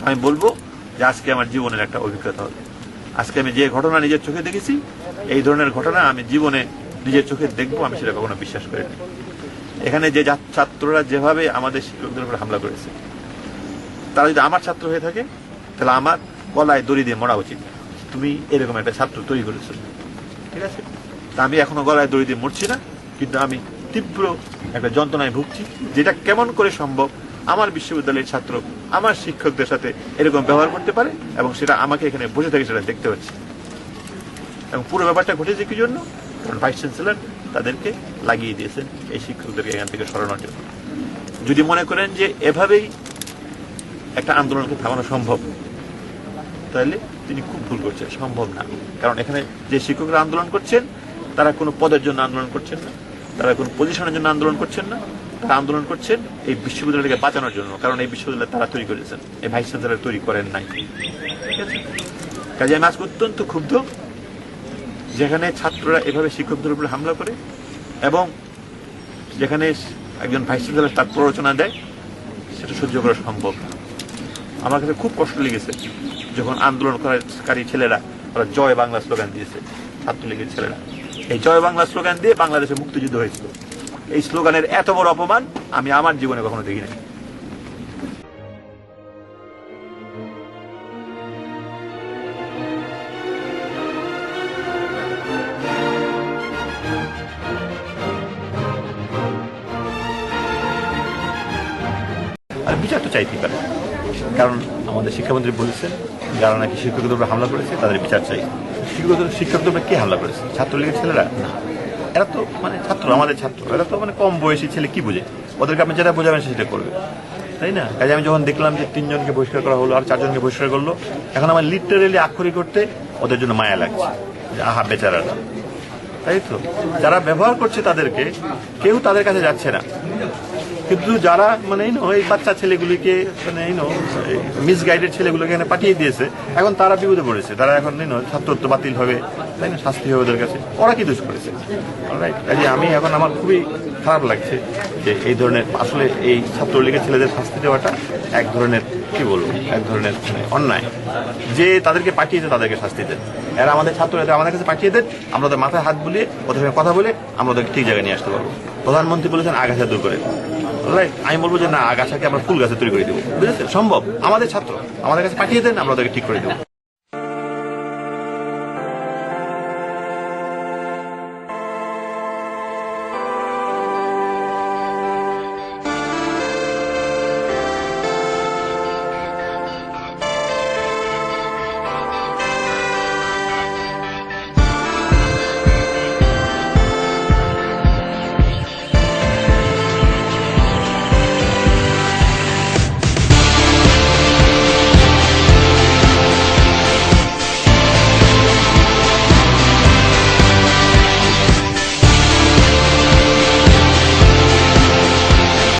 আমি বলবো যে আজকে আমার জীবনের একটা অভিজ্ঞতা হলো। আজকে আমি যে ঘটনা নিজের চোখে দেখেছি, এই ধরনের ঘটনা আমি জীবনে নিজের চোখে দেখবো, আমি সেটা কখনো বিশ্বাস করিনি। এখানে যে ছাত্ররা যেভাবে আমাদের শিক্ষকদের উপর হামলা করেছে, তারা যদি আমার ছাত্র হয়ে থাকে তাহলে আমার গলায় দড়ি দিয়ে মরা উচিত। তুমি এরকম একটা ছাত্র তৈরি করেছো, ঠিক আছে? তা আমি এখনো গলায় দড়ি দিয়ে মরছি না, কিন্তু আমি তীব্র একটা যন্ত্রণায় ভুগছি, যেটা কেমন করে সম্ভব আমার বিশ্ববিদ্যালয়ের ছাত্র আমার শিক্ষকদের সাথে এরকম ব্যবহার করতে পারে, এবং সেটা আমাকে এখানে বসে থেকে সেটা দেখতে হচ্ছে। এবং পুরো ব্যাপারটা ঘটেছে কি জন্য? কারণ ভাইস চ্যান্সেলর তাদেরকে লাগিয়ে দিয়েছেন এই শিক্ষকদেরকে এখান থেকে সরানোর জন্য। যদি মনে করেন যে এভাবেই একটা আন্দোলনকে থামানো সম্ভব, তাহলে তিনি খুব ভুল করছেন। সম্ভব না। কারণ এখানে যে শিক্ষকরা আন্দোলন করছেন, তারা কোনো পদের জন্য আন্দোলন করছেন না, তারা কোনো পজিশনের জন্য আন্দোলন করছেন না, তারা আন্দোলন করছেন এই বিশ্ববিদ্যালয়কে বাঁচানোর জন্য। কারণ এই বিশ্ববিদ্যালয় তারা তৈরি করেছেন, এই ভাইস চ্যান্সেলর তৈরি করেন নাই। ঠিক আছে? কাজে আমি আজকে অত্যন্ত ক্ষুব্ধ যেখানে ছাত্ররা এভাবে শিক্ষকদের উপরে হামলা করে, এবং যেখানে একজন ভাইস চ্যান্সেলর তার প্ররোচনা দেয়, সেটা সহ্য করা সম্ভব না। আমার কাছে খুব কষ্ট লেগেছে যখন আন্দোলনকারী ছেলেরা ওরা জয় বাংলা স্লোগান দিয়েছে, ছাত্রলীগের ছেলেরা। এই জয় বাংলা স্লোগান দিয়ে বাংলাদেশে মুক্তিযুদ্ধ হয়েছিল। এই স্লোগানের এত বড় অপমান আমি আমার জীবনে কখনো দেখি নাই। আর বিচার তো চাইতেই পারে, কারণ আমাদের শিক্ষামন্ত্রী বলেছেন যারা নাকি শিক্ষকদের উপরে হামলা করেছে তাদের বিচার চাই। শিক্ষকদের উপরে কে হামলা করেছে? ছাত্রলীগের ছেলেরা না। এরা তো ছাত্র, আমাদের ছাত্র, এরা তো কম বয়সী ছেলে, কি বুঝে? ওদেরকে আপনি যেটা বোঝাবেন সেটা করবে, তাই না? কাজে আমি যখন দেখলাম যে 3 জনকে বহিষ্কার করা হলো আর 4 জনকে বহিষ্কার করলো, এখন আমার লিটারেলি আক্ষরিক করতে ওদের জন্য মায়া লাগছে যে আহা বেচারারা। তাই তো, যারা ব্যবহার করছে তাদেরকে, কেউ তাদের কাছে যাচ্ছে না, কিন্তু যারা এই বাচ্চা ছেলেগুলিকে মিসগাইডেড ছেলেগুলোকে এখানে পাঠিয়ে দিয়েছে, এখন তারা বিপদে পড়েছে। তারা এখন ছাত্রত্ব বাতিল হবে, তাই না? শাস্তি হবে ওদের কাছে। ওরা কি দোষ করেছে? কাজে আমি এখন আমার খুবই খারাপ লাগছে যে এই ধরনের আসলে এই ছাত্রলীগের ছেলেদের শাস্তি দেওয়াটা এক ধরনের কি বলবো, এক ধরনের অন্যায়। যে তাদেরকে পাঠিয়েছে তাদেরকে শাস্তি দেন। এরা আমাদের ছাত্র, আমাদের কাছে পাঠিয়ে দেন, আমরা ওদের মাথায় হাত বুলিয়ে ওদের সঙ্গে কথা বলে আমরা ওদেরকে ঠিক জায়গায় নিয়ে আসতে পারবো। প্রধানমন্ত্রী বলেছেন আগাছা দূর করে। আমি বলবো যে না, আগাছাকে আমরা ফুল গাছে তৈরি করে দেবো। বুঝেছেন? সম্ভব। আমাদের ছাত্র, আমাদের কাছে পাঠিয়ে দেন, আমরা ওদেরকে ঠিক করে দেবো।